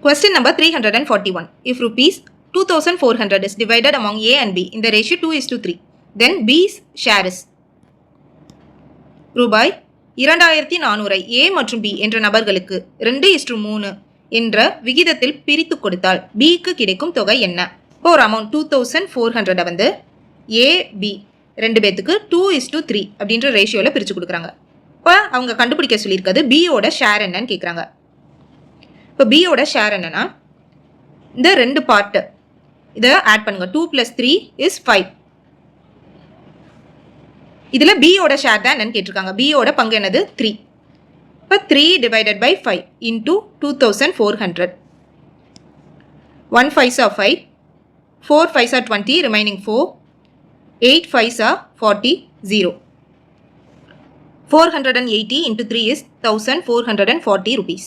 Question number 341. If rupees 2400 is divided among A and B in the ratio 2:3, then B's share is ரூபாய் 2400 A மற்றும் B என்ற நபர்களுக்கு 2:3 என்ற விகிதத்தில் பிரித்து கொடுத்தால் Bக்கு கிடைக்கும் தொகை என்ன? இப்போ ஒரு அமௌண்ட் 2400 வந்து A, B ரெண்டு பேத்துக்கு 2:3 அப்படின்ற ரேஷியோவில் பிரித்து கொடுக்குறாங்க. இப்போ அவங்க கண்டுபிடிக்க சொல்லியிருக்கிறது பியோட ஷேர் என்னன்னு கேட்குறாங்க. இப்போ பியோட ஷேர் என்னன்னா இந்த ரெண்டு பார்ட்டு இதை ஆட் பண்ணுங்க. 2 + 3 is 5. இதில் பியோட ஷேர் தான் என்னன்னு கேட்டிருக்காங்க. பியோட பங்கு என்னது 3. இப்போ 3 / 5 into 2400. 1 5s are 5, 4 5s are 20, remaining 4, 8 5s are 40, 0. 480 into 3 is 1440 rupees.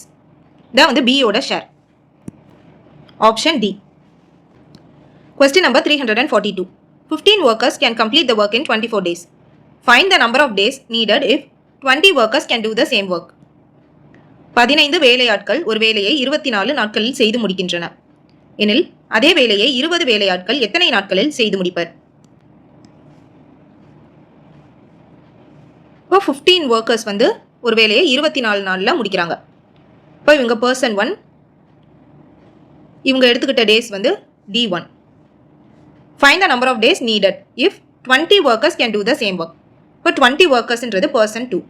இதான் வந்து பியோட share. Option D. Question number 342. 15 workers can complete the work in 24 days. Find the number of days needed if 20 workers can do the same work. 15 வேலையாட்கள் ஒரு வேலையை 24 நாட்களில் செய்து முடிக்கின்றன எனில் அதே வேலையை 20 வேலையாட்கள் எத்தனை நாட்களில் செய்து முடிப்பர்? இப்போ 15 workers வந்து ஒரு வேலையை 24 நாளில் முடிக்கிறாங்க. இப்போ இவங்க பர்சன் 1, இவங்க எடுத்துக்கிட்ட டேஸ் வந்து D1. Find the number of days needed if 20 workers can do the same work. இப்போ 20 workersன்றது பர்சன் 2.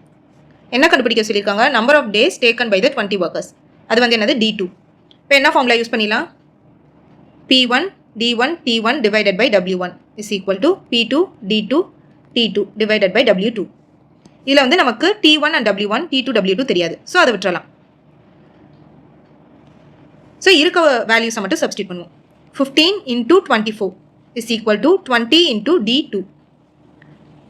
என்ன கண்டுபிடிக்க சொல்லியிருக்காங்க? Number of days taken by the 20 workers. அது வந்து என்னது D2. இப்போ என்ன ஃபார்முலா யூஸ் பண்ணிடலாம்? P1 D1 T1 divided by W1 is equal to P2 D2 T2 divided by W2. இதில் வந்து நமக்கு T1 and W1 T2 W2 தெரியாது. ஸோ அதை விட்டுறலாம். ஸோ இருக்க வேல்யூஸை மட்டும் சப்ஸ்டிட் பண்ணுவோம். 15 into 24 is equal to 20 into D2.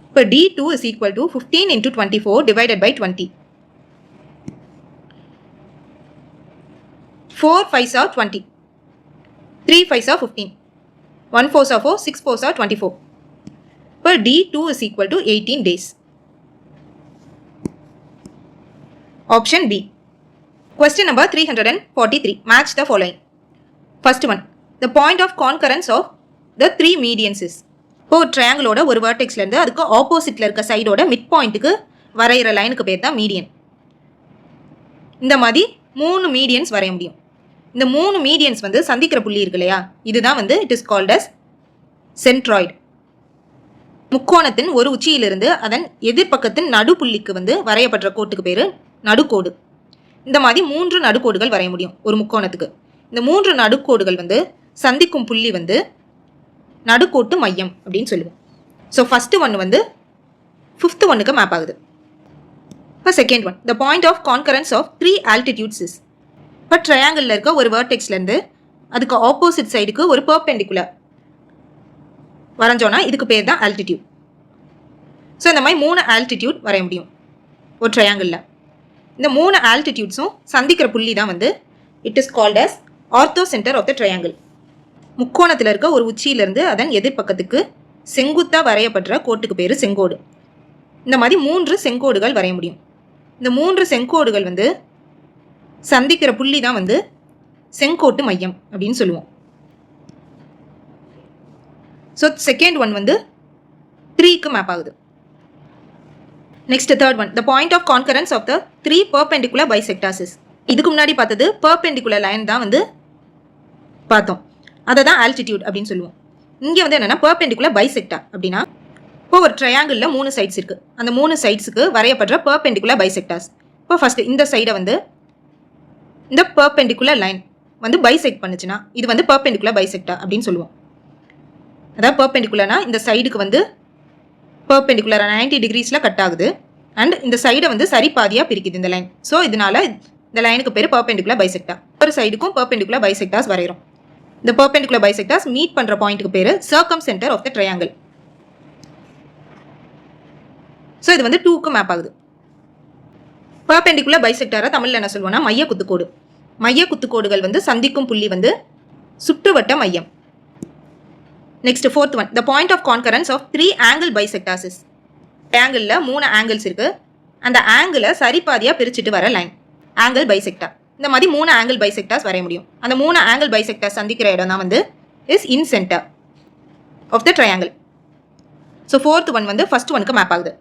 இப்போ D2 is equal to 15 into 24 divided by 20. 4 5s are 20. 3 5s are 15. 1 4s are 4. 6 4s are 24. இப்போ D2 is equal to 18 days. Option B. Question number 343. Match the following. First one. The point of concurrence of the three medians is. இப்போ ட்ரையாங்கிளோட ஒரு வேர்டெக்ஸ்லேருந்து அதுக்கு ஆப்போசிட்டில் இருக்க சைடோட mid பாயிண்ட்டுக்கு வரைகிற லைனுக்கு பேர் தான் மீடியன். இந்த மாதிரி 3 மீடியன்ஸ் வரைய முடியும். இந்த 3 மீடியன்ஸ் வந்து சந்திக்கிற புள்ளி இருக்கு இல்லையா, இதுதான் வந்து it is called as centroid. முக்கோணத்தின் ஒரு உச்சியிலிருந்து அதன் எதிர்பக்கத்தின் நடுப்புள்ளிக்கு வந்து வரையப்படுற கோட்டுக்கு பேர் நடுக்கோடு. இந்த மாதிரி 3 நடுக்கோடுகள் வரைய முடியும் ஒரு முக்கோணத்துக்கு. இந்த 3 நடுக்கோடுகள் வந்து சந்திக்கும் புள்ளி வந்து நடுக்கோட்டு மையம் அப்படின்னு சொல்லுவோம். ஸோ ஃபஸ்ட்டு ஒன்று வந்து 5th ஒன்னுக்கு மேப் ஆகுது. இப்போ second one, the point of concurrence of 3 altitudes is. இப்போ ட்ரையாங்கிளில் இருக்க ஒரு வேர்டெக்ஸ்லேருந்து அதுக்கு ஆப்போசிட் சைடுக்கு ஒரு பெர்பெண்டிகுலர் வரைஞ்சோன்னா இதுக்கு பேர் தான் ஆல்டிடியூட். ஸோ இந்த மாதிரி 3 ஆல்டிடியூட் வரைய முடியும் ஒரு ட்ரையாங்கிளில். இந்த 3 ஆல்டிடியூட்ஸும் சந்திக்கிற புள்ளி தான் வந்து it is called as orthocentre of the triangle. முக்கோணத்தில் இருக்க ஒரு உச்சியிலிருந்து அதன் எதிர்பக்கத்துக்கு செங்குத்தாக வரையப்படுற கோட்டுக்கு பேர் செங்கோடு. இந்த மாதிரி 3 செங்கோடுகள் வரைய முடியும். இந்த 3 செங்கோடுகள் வந்து சந்திக்கிற புள்ளி தான் வந்து செங்கோட்டு மையம் அப்படின்னு சொல்லுவோம். ஸோ செகண்ட் ஒன் வந்து 3க்கு மேப் ஆகுது. Next third one, the point of concurrence of the 3 perpendicular bisectors is. இதுக்கு முன்னாடி பார்த்தது பெர்பெண்டிகுலர் லைன் தான் வந்து பார்த்தோம், அதை தான் ஆல்டிடியூட் அப்படின்னு சொல்லுவோம். இங்கே வந்து என்னென்னா பெர்பெண்டிகுலர் பைசெக்டார் அப்படின்னா இப்போ ஒரு ட்ரையாங்கிளில் 3 சைட்ஸ் இருக்குது. அந்த 3 சைட்ஸுக்கு வரையப்படுற பெர்பெண்டிகுலர் பைசெக்டார்ஸ். இப்போ ஃபஸ்ட்டு இந்த சைடை வந்து இந்த பெர்பெண்டிகுலர் லைன் வந்து பைசெக்ட் பண்ணுச்சுன்னா இது வந்து பெர்பெண்டிகுலர் பைசெக்டார் அப்படின்னு சொல்லுவோம். அதாவது பெர்பெண்டிகுலர்னா இந்த சைடுக்கு வந்து பெர்பெண்டிகுலர் 90 டிகிரிஸில் கட் ஆகுது அண்ட் இந்த சைடை வந்து சரி பாதியாக பிரிக்குது இந்த லைன். ஸோ இதனால இந்த லைனுக்கு பேர் பெர்பெண்டிகுலர் பைசெக்டார். ஒரு சைடுக்கும் பெர்பெண்டிகுலர் பைசெக்டார்ஸ் வரைகிறோம். இந்த பெர்பெண்டிகுலர் பைசெக்டார்ஸ் மீட் பண்ணுற பாயிண்ட்டுக்கு பேர் circumcentre of the triangle. So இது வந்து 2க்கு மேப் ஆகுது. பெர்பெண்டிகுலர் பைசெக்டாரை தமிழில் என்ன சொல்லுவோம்னா மைய குத்துக்கோடு. மைய குத்துக்கோடுகள் வந்து சந்திக்கும் புள்ளி வந்து சுற்றுவட்ட மையம். Next fourth one, the point of concurrence of 3 angle bisectors is. ட்ரையாங்கிளில் 3 ஆங்கிள்ஸ் இருக்குது. அந்த ஆங்கிளை சரிபாதியாக பிரிச்சுட்டு வர லைன் ஆங்கிள் பைசெக்டார். இந்த மாதிரி 3 ஆங்கிள் பைசெக்டர்ஸ் வரைய முடியும். அந்த 3 ஆங்கிள் பைசெக்டர்ஸ் சந்திக்கிற இடம் தான் வந்து is incentre of the triangle. So fourth one வந்து ஃபர்ஸ்ட் ஒனுக்கு மேப் ஆகுது.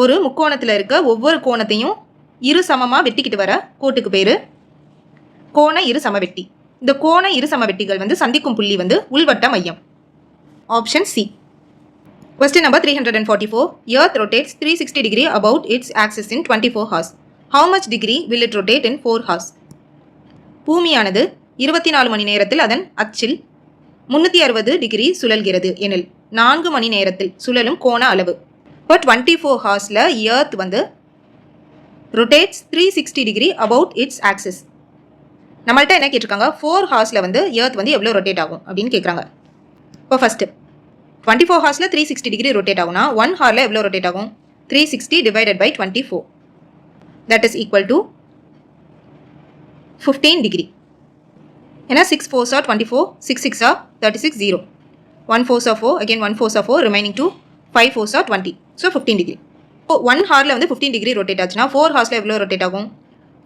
ஒரு முக்கோணத்தில் இருக்க ஒவ்வொரு கோணத்தையும் இரு சமமாக வெட்டிக்கிட்டு வர கோட்டுக்கு பேர் கோண இரு சமவெட்டி. இந்த கோண இரு சமவெட்டிகள் வந்து சந்திக்கும் புள்ளி வந்து உள்வட்ட மையம். Option C. Question number 344. Earth rotates 360 degree about its axis in 24 hours. How much degree will it rotate in 4 hours? பூமியானது 24 மணி நேரத்தில் அதன் அச்சில் 360 டிகிரி சுழல்கிறது எனில் 4 மணி நேரத்தில் சுழலும் கோண அளவு. இப்போ 24 ஹவர்ஸில் எர்த் வந்து rotates 360 degree about it's axis. நம்மள்ட்ட என்ன கேட்டிருக்காங்க, 4 ஹவர்ஸில் வந்து எர்த் வந்து எவ்வளோ ரொட்டேட் ஆகும் அப்படின்னு கேட்குறாங்க. இப்போ ஃபஸ்ட்டு 24 ஹவர்ஸில் 360 டிகிரி ரொட்டேட் ஆகும்னா 1 ஹவரில் எவ்வளோ ரொட்டேட் ஆகும்? 360 divided by 24, that is equal to 15 degree. ஏன்னா 6 4s are 24, 6 6s are 36, 0. 1 4s are 4, again 1 4s are 4, remaining 2, 5 4s are 20. So 15 degree. இப்போ 1 ஹவரில் வந்து 15 டிகிரி ரொட்டேட் ஆச்சுன்னா 4 ஹவர்ஸில் எவ்வளோ ரொட்டேட் ஆகும்?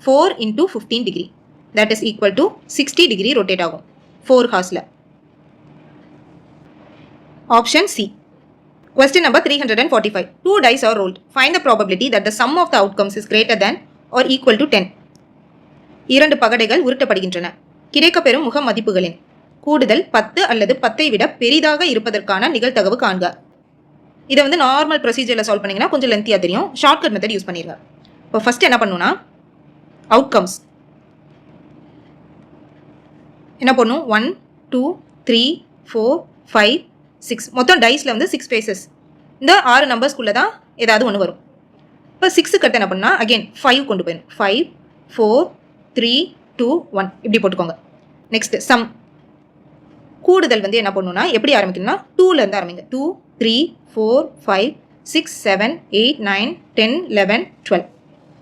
4 into 15 degree, that is equal to 60 degree rotate ஆகும் 4 ஹவர்ஸில். Option C. Question number 345. 2 dice are rolled. Find the probability that the sum of the outcomes is greater than or equal to 10. 2 பகடைகள் உருட்டப்படுகின்றன. கிடைக்கப்பெறும் முக மதிப்புகளின் கூடுதல் 10 அல்லது 10ஐ விட பெரிதாக இருப்பதற்கான நிகழ்தகவு காண்க. இதை வந்து நார்மல் ப்ரொசீஜரில் சால்வ் பண்ணிங்கன்னா கொஞ்சம் லென்த்தியாக தெரியும். ஷார்ட்கட் மெத்தட் யூஸ் பண்ணிடுங்க. இப்போ ஃபஸ்ட்டு என்ன பண்ணுன்னா, அவுட்கம்ஸ் என்ன பண்ணும், 1 2 3 4 5 6, மொத்தம் டைஸில் வந்து 6 ஃபேஸஸ். இந்த 6 நம்பர்ஸ்குள்ளே தான் ஏதாவது ஒன்று வரும். இப்போ 6க்கு அடுத்து என்ன பண்ணால் அகெயின் 5 கொண்டு போயிடும். 5 4 3 2 1 இப்படி போட்டுக்கோங்க. Next sum. கூடுதல் வந்து என்ன பண்ணணும்னா எப்படி ஆரம்பிக்கணும்னா 2லேருந்து ஆரம்பிங்க. 2 3 4 5 6 7 8 9 10 11 12.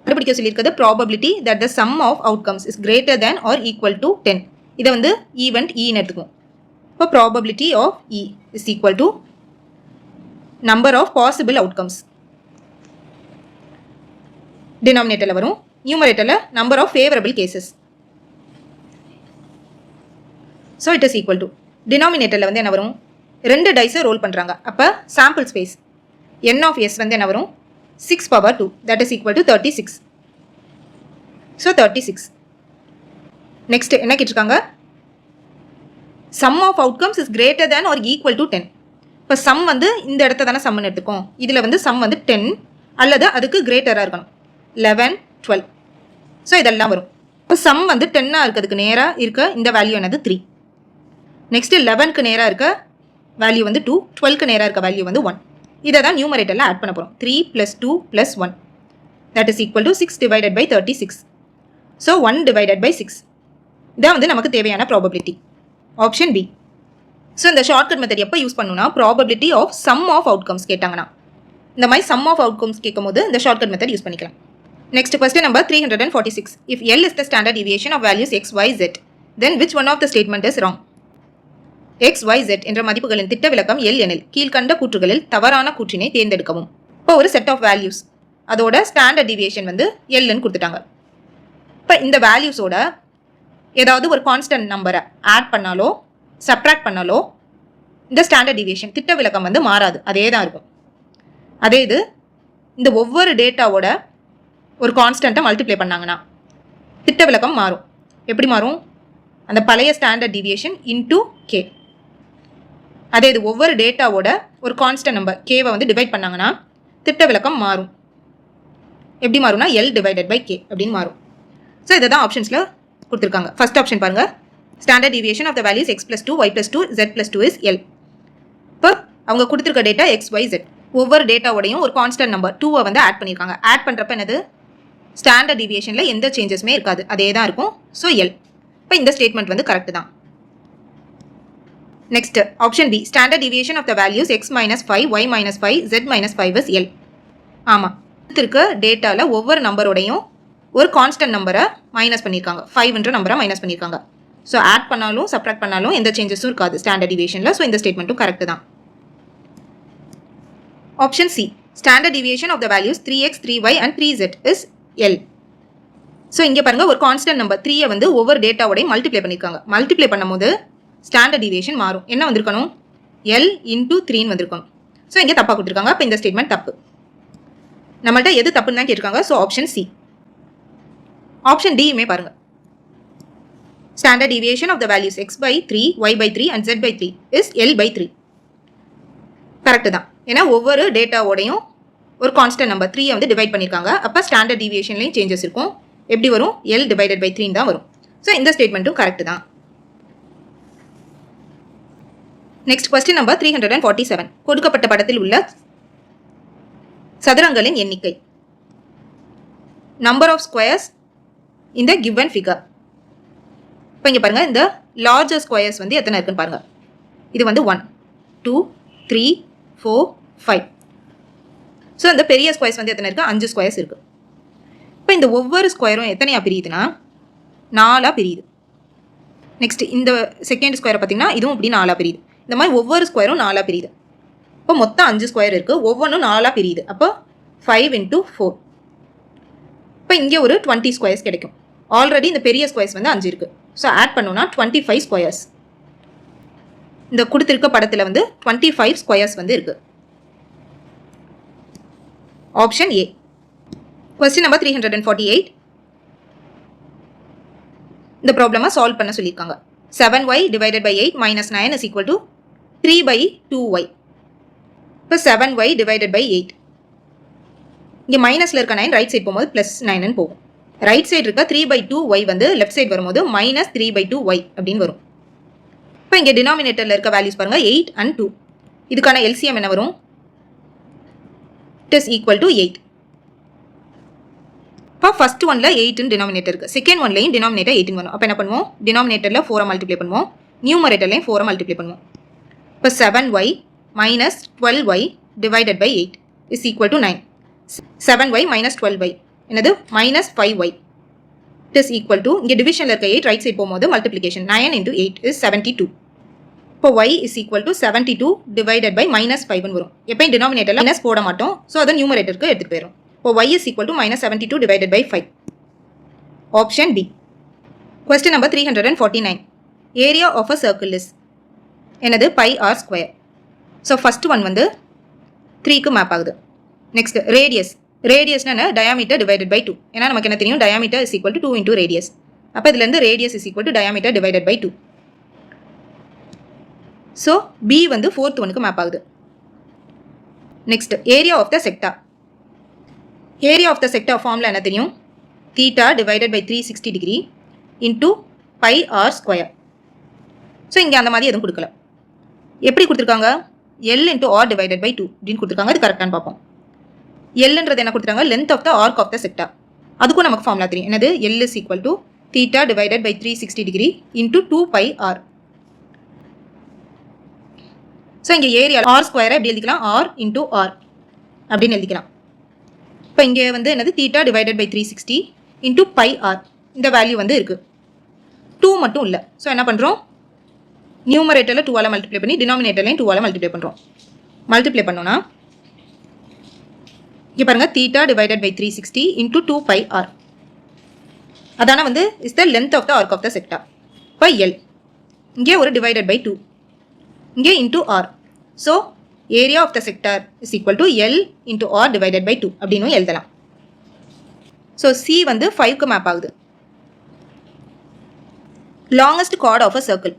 கண்டுபிடிக்க சொல்லியிருக்கிறது probability that the sum of outcomes is greater than or equal to 10. இதை வந்து ஈவெண்ட் ஈன்னு எடுத்துக்கும். இப்போ probability of E is equal to number of possible outcomes. டினாமினேட்டரில் வரும், நியூமரேட்டரில் number of favourable cases. So it is equal to டினாமினேட்டரில் வந்து என்ன வரும், 2 டைஸை ரோல் பண்ணுறாங்க. அப்போ sample space n of S வந்து என்ன வரும், 6 power 2, that is equal to 36. So 36. Next என்ன கேட்டிருக்காங்க, sum of outcomes is greater than or equal to 10. இப்போ சம் வந்து இந்த இடத்த தானே சம்னு எடுத்துக்கோம். இதில் வந்து சம் வந்து 10 அல்லது அதுக்கு கிரேட்டராக இருக்கணும். 11 12. ஸோ இதெல்லாம் வரும். இப்போ சம் வந்து 10ஆக இருக்கிறதுக்கு நேராக இருக்க இந்த வேல்யூ என்னது 3. நெக்ஸ்ட் 11க்கு நேராக இருக்க வேல்யூ வந்து 2, 12க்கு நேராக இருக்க வேல்யூ வந்து 1. இதை தான் நியூமரேட்டரில் ஆட் பண்ண போகிறோம். 3 + 2 + 1, that is equal to 6 divided by 36. So 1 divided by 6. இதான் வந்து நமக்கு தேவையான ப்ராபபிலிட்டி. Option B. ஸோ இந்த ஷார்ட்கட் மெத்தட் எப்போ யூஸ் பண்ணணும்னா probability of sum of outcomes கேட்டாங்கன்னா, இந்த மாதிரி சம் ஆஃப் அவுட்கம்ஸ் கேட்கும் போது இந்த ஷார்ட்கட் மெத்தட் யூஸ் பண்ணிக்கலாம். Next question number 346. If L is the standard deviation of values x, y, z, then which one of the statement is wrong? x, y, z என்ற மதிப்புகளின் திட்ட விலக்கம் L எனில் கீழ்கண்ட கூற்றுகளில் தவறான கூற்றினை தேர்ந்தெடுக்கவும். இப்போ ஒரு செட் ஆஃப் வேல்யூஸ், அதோட ஸ்டாண்டர்ட் டிவியேஷன் வந்து Lன்னு கொடுத்துட்டாங்க. இப்போ இந்த வேல்யூஸோட ஏதாவது ஒரு கான்ஸ்டன்ட் நம்பரை ஆட் பண்ணாலோ சப்ட்ராக்ட் பண்ணாலோ இந்த ஸ்டாண்டர்ட் டிவியேஷன் திட்ட விலக்கம் வந்து மாறாது, அதே தான் இருக்கும். அதே இது இந்த ஒவ்வொரு டேட்டாவோட ஒரு கான்ஸ்டண்ட்டை மல்டிப்ளை பண்ணாங்கன்னா திட்ட விலக்கம் மாறும். எப்படி மாறும், அந்த பழைய ஸ்டாண்டர்ட் டிவியேஷன் இன்டூ கே. அதே இது ஒவ்வொரு டேட்டாவோட ஒரு கான்ஸ்டன்ட் நம்பர் கேவை வந்து டிவைட் பண்ணாங்கன்னா திட்ட விலக்கம் மாறும். எப்படி மாறும்னா எல் டிவைடட் பை கே அப்படின்னு மாறும். ஸோ இதை தான் ஆப்ஷன்ஸில் கொடுத்துருக்காங்க. ஃபர்ஸ்ட் ஆப்ஷன் பாருங்க, standard deviation of the values x + 2 y + 2 z + 2 is L. இப்போ அவங்க கொடுத்துருக்க டேட்டா எக்ஸ் ஒய் ஜெட், ஒவ்வொரு டேட்டாவோடையும் ஒரு கான்ஸ்டன்ட் நம்பர் 2 வந்து ஆட் பண்ணியிருக்காங்க. ஆட் பண்ணுறப்ப என்னது, ஸ்டாண்டர்ட் டிவியேஷனில் எந்த சேஞ்சஸுமே இருக்காது, அதே தான் இருக்கும். So L. இப்போ இந்த ஸ்டேட்மெண்ட் வந்து கரெக்ட் தான். Next option B, standard deviation of the values x - 5 y - 5 z - 5 is L. ஆமாம், இருக்க டேட்டாவில் ஒவ்வொரு நம்பரோடையும் ஒரு கான்ஸ்டன்ட் நம்பரை மைனஸ் பண்ணியிருக்காங்க, 5ன்ற நம்பரை மைனஸ் பண்ணியிருக்காங்க. ஸோ ஆட் பண்ணாலும் சப்ட்ராக்ட் பண்ணாலும் எந்த சேஞ்சஸும் இருக்காது ஸ்டாண்டர்ட் டிவியேஷனில். ஸோ இந்த ஸ்டேட்மெண்ட்டும் கரெக்ட் தான். Option C, standard deviation of the values 3x 3y and 3z is L. So இங்கே பாருங்கள் ஒரு கான்ஸ்டன்ட் நம்பர் 3 வந்து ஒவ்வொரு டேட்டாவோடையும் மல்டிப்ளை பண்ணியிருக்காங்க. மல்டிப்ளை பண்ணும்போது ஸ்டாண்டர்ட் டிவியேஷன் மாறும். என்ன வந்திருக்கணும்? எல் இன்டூ 3ன்னு வந்திருக்கணும். ஸோ இங்கே தப்பாக கொடுத்துருக்காங்க. அப்போ இந்த ஸ்டேட்மெண்ட் தப்பு. நம்மள்ட்ட எது தப்புன்னு தான் கேட்டிருக்காங்க. So option C. ஆப்ஷன் டியுமே பாருங்கள். Standard deviation of the values X by 3, Y by 3 and Z by 3 is L by 3. Correct தான். ஏன்னா ஒவ்வொரு டேட்டாவோடையும் ஒரு கான்ஸ்டன்ட் நம்பர் 3 வந்து டிவைட் பண்ணியிருக்காங்க. அப்போ ஸ்டாண்டர்ட் டிவியேஷன்லேயும் சேஞ்சஸ் இருக்கும். எப்படி வரும்? எல் டிவைடட் பை 3 தான் வரும். ஸோ இந்த ஸ்டேட்மெண்ட்டும் கரெக்டு தான். Next question number 347. கொடுக்கப்பட்ட படத்தில் உள்ள சதுரங்களின் எண்ணிக்கை. நம்பர் ஆஃப் ஸ்கொயர்ஸ் இந்த கிவன் ஃபிகர். இப்போ இங்கே பாருங்கள், இந்த லார்ஜர் ஸ்கொயர்ஸ் வந்து எத்தனை இருக்குன்னு பாருங்கள். இது வந்து 1, 2, 3, 4, 5. ஸோ இந்த பெரிய ஸ்கொயர்ஸ் வந்து எத்தனை இருக்குது? 5 ஸ்கொயர்ஸ் இருக்குது. இப்போ இந்த ஒவ்வொரு ஸ்கொயரும் எத்தனையாக பிரியுதுன்னா 4ஆக பிரியுது. நெக்ஸ்ட் இந்த செகண்ட் ஸ்கொயரை பார்த்தீங்கன்னா இதுவும் இப்படி 4ஆக பிரியுது. இந்த மாதிரி ஒவ்வொரு ஸ்கொயரும் 4ஆக பிரியுது. இப்போ மொத்தம் 5 ஸ்கொயர் இருக்குது. ஒவ்வொன்றும் 4ஆக பிரியுது. அப்போ 5 × 4. இப்போ இங்கே ஒரு 20 ஸ்கொயர்ஸ் கிடைக்கும். ஆல்ரெடி இந்த பெரிய ஸ்கொயர்ஸ் வந்து 5 இருக்குது. ஸோ ஆட் பண்ணோன்னா 25 ஸ்கொயர்ஸ். இந்த கொடுத்துருக்க படத்தில் வந்து 25 ஸ்கொயர்ஸ் வந்து இருக்குது. Option A. Question number 348. இந்த ப்ராப்ளமாக சால்வ் பண்ண சொல்லியிருக்காங்க. 7y divided by 8 minus 9 is equal to 3 by 2y. இப்போ 7y divided by 8. இங்கே மைனஸில் இருக்க 9 ரைட் சைட் போகும்போது ப்ளஸ் 9ன்னு போகும். ரைட் சைடு இருக்க 3 by 2y வந்து லெஃப்ட் சைடு வரும்போது மைனஸ் 3 by 2y அப்படின்னு வரும். இப்போ இங்கே டினாமினேட்டரில் இருக்க வேல்யூஸ் பாருங்கள், 8 and 2. இதுக்கான எல்சிஎம் என்ன வரும்? It is equal to 8. இப்போ ஃபஸ்ட் ஒனில் 8ன்னு டினாமினேட்டர் இருக்குது. செகண்ட் ஒன்லையும் டினாமினேட்டர் 18 வரும். அப்போ என்ன பண்ணுவோம்? டினாமினேட்டரில் 4 மல்டிப்ளை பண்ணுவோம். நியூமரேட்டர்லையும் 4 மல்டிப்ளை பண்ணுவோம். இப்போ 7y minus 12y divided by 8 is equal to 9. 7y minus 12y என்னது? Minus 5y. It is equal to, இங்கே டிவிஷனில் இருக்க 8 ரைட் சைட் போகும்போது மல்டிப்ளிகேஷன் 9 × 8 is 72. இப்போ y is equal to 72 divided by minus 5ன்னு வரும். எப்பயும் டினாமினேட்டரில் மைனஸ் போட மாட்டோம். ஸோ அதை நியூமரேட்டருக்கு எடுத்துகிட்டு போயிடும். இப்போ y is equal to minus 72 divided by 5. Option B. Question number 349. Area of a circle is என்னது? pi r square. So first one வந்து 3க்கு மேப் ஆகுது. Next radius. ரேடியஸ்னா என்ன? Diameter divided by 2. ஏன்னா நமக்கு என்ன தெரியும்? Diameter is equal to 2 × radius. அப்போ இதுலேருந்து radius is equal to diameter divided by 2. So B வந்து ஃபோர்த் ஒனுக்கு மேப் ஆகுது. Next area of the sector. Area of the sector ஃபார்மில் என்ன தெரியும்? Theta divided by 360 degree into pi r square. So இங்கே அந்த மாதிரி எதுவும் கொடுக்கல. எப்படி கொடுத்துருக்காங்க? L into R divided by 2 அப்படின்னு கொடுத்துருக்காங்க. அது கரெக்டானு பார்ப்போம். எல்ன்றது என்ன கொடுத்துருக்காங்க? Length of the arc of the sector. அதுக்கும் நமக்கு ஃபார்முலா தெரியும். என்னது? L is equal to theta divided by 360 degree into 2 pi R. So இங்கே ஏரியா ஆர் ஸ்கொயரை எப்படி எழுதிக்கலாம்? ஆர் இன்டூ ஆர் அப்படின்னு எழுதிக்கலாம். இப்போ இங்கே வந்து என்னது? Theta divided by 360 into pi R. இந்த வேல்யூ வந்து இருக்குது. 2 மட்டும் இல்லை. ஸோ என்ன பண்ணுறோம்? நியூமரேட்டரில் 2ஆல் மல்டிப்ளை பண்ணி டினாமினேட்டர்லையும் 2ஆல் மல்டிப்ளை பண்ணுறோம். மல்டிப்ளை பண்ணோன்னா இங்கே பாருங்கள், theta divided by 360 into 2 pi r. அதான வந்து is the length of the arc of the sector. இப்போ எல் இங்கே ஒரு டிவைடட் பை 2, இங்கே into r. So area of the sector is equal to L into R divided by 2 அப்படின்னு எழுதலாம். So C வந்து 5க்கு மேப் ஆகுது. Longest chord of a circle.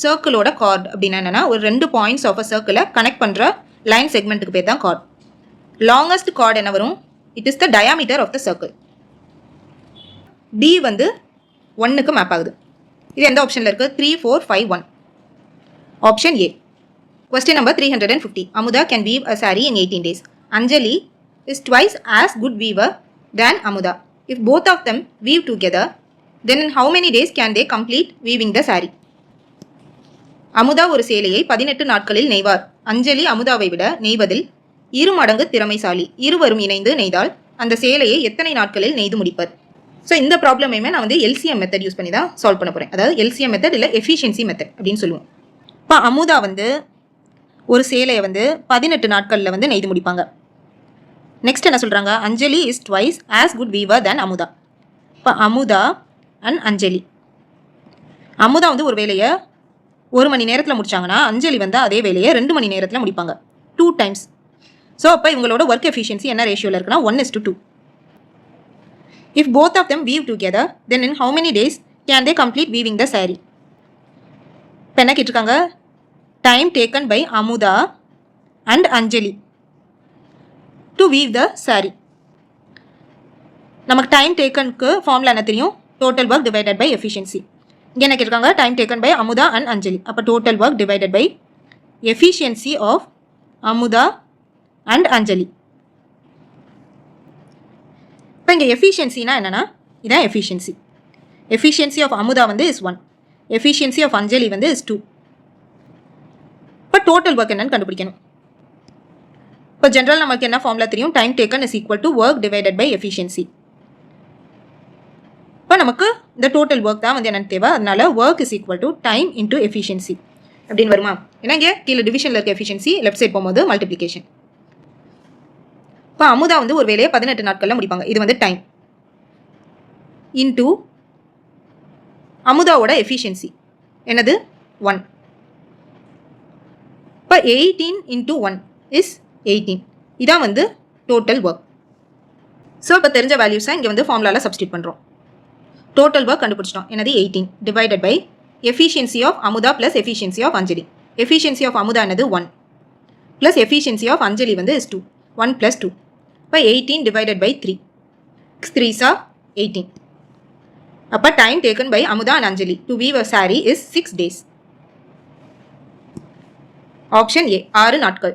சர்க்கிளோட கார்டு அப்படின்னா என்னென்னா, ஒரு 2 பாயிண்ட்ஸ் ஆஃப் அ சர்க்கிளை கனெக்ட் பண்ணுற லைன் செக்மெண்ட்டுக்கு பேர் தான் கார்டு. லாங்கஸ்ட் கார்டு என்ன வரும்? It is the diameter of the circle. D வந்து 1க்கு மேப் ஆகுது. இது எந்த ஆப்ஷனில் இருக்குது? 3, 4, 5, 1. Option A. Question number 350. Amudha can weave a sari in 18 days. Anjali is twice as good weaver than Amudha. If both of them weave together, then in how many days can they complete weaving the sari? Amudha ஒரு சேலையை 18 நாட்களில் நெய்வார். அஞ்சலி அமுதாவை விட நெய்வதில் 2 மடங்கு திறமைசாலி. இருவரும் இணைந்து நெய்தால் அந்த சேலையை எத்தனை நாட்களில் நெய்து முடிப்பர்? ஸோ இந்த ப்ராப்ளமையுமே நான் வந்து எல்சிஎம் மெத்தட் யூஸ் பண்ணி தான் சால்வ் பண்ண போகிறேன். அதாவது எல்சிஎம் மெத்தட் இல்லை எஃபிஷியன்சி மெத்தட் அப்படின்னு சொல்லுவோம். இப்போ அமுதா வந்து ஒரு சேலையை வந்து 18 நாட்களில் வந்து நெய்து முடிப்பாங்க. நெக்ஸ்ட் என்ன சொல்கிறாங்க, Anjali is twice as good weaver than Amudha. இப்போ அமுதா அண்ட் அஞ்சலி. அமுதா வந்து ஒரு வேலையை 1 மணி நேரத்தில் முடிச்சாங்கன்னா அஞ்சலி வந்து அதே வேலையை 2 மணி நேரத்தில் முடிப்பாங்க, 2 டைம்ஸ். ஸோ அப்போ இவங்களோட ஒர்க் எஃபிஷியன்சி என்ன ரேஷியோவில் இருக்குன்னா 1:2. If both of them weave together, then in how many days can they complete weaving the saree? இப்போ என்ன கேட்டிருக்காங்க, time taken by Amudha and Anjali to weave the saree. நமக்கு டைம் டேக்கனுக்கு ஃபார்முலா என்ன தெரியும், total work divided by efficiency. இங்கே என்ன கேட்டிருக்காங்க, time taken by Amudha and Anjali. அப்போ total work divided by efficiency of Amudha and Anjali. இப்போ இங்கே எஃபிஷியன்சினா என்னென்னா, இதான் எஃபிஷியன்சி. எஃபிஷியன்சி ஆஃப் அமுதா வந்து இஸ் 1, எஃபிஷியன்சி ஆஃப் அஞ்சலி வந்து இஸ் 2. இப்போ டோட்டல் ஒர்க் என்னன்னு கண்டுபிடிக்கணும். இப்போ ஜென்ரல் நமக்கு என்ன ஃபார்முலா தெரியும், time taken is equal to work divided by efficiency. இப்போ நமக்கு இந்த டோட்டல் ஒர்க் தான் வந்து என்னென்னு தேவை, அதனால work is equal to time into efficiency அப்படின்னு வருமா. ஏன்னா இங்கே கீழே டிவிஷனில் இருக்க எஃபிஷியன்சி, லெஃப்ட் சைட் போகும்போது மல்டிப்ளிகேஷன். இப்போ அமுதா வந்து ஒரு வேலையை 18 நாட்களில் முடிப்பாங்க, இது வந்து டைம் இன்டூ அமுதாவோட எஃபிஷியன்சி என்னது 1. இப்போ 18 இன்டூ 1 இஸ் 18. இதான் வந்து டோட்டல் ஒர்க். ஸோ இப்போ தெரிஞ்ச வேல்யூஸை இங்கே வந்து ஃபார்முலாவில் சப்ஸ்டியூட் பண்ணுறோம். டோட்டல் ஒர்க் கண்டுபிடிச்சிட்டோம், என்னது 18 divided by efficiency of Amudha plus efficiency of Anjali. Efficiency of Amudha என்னது 1 ப்ளஸ் எஃபிஷியன்சி ஆஃப் அஞ்சலி வந்து இஸ் 2, 1 + 2. இப்போ 18 டிவைடட் பை 3, 6 3s are 18. அப்போ time taken by Amudha and Anjali to weave a saree is 6 days. Option A 6 நாட்கள்.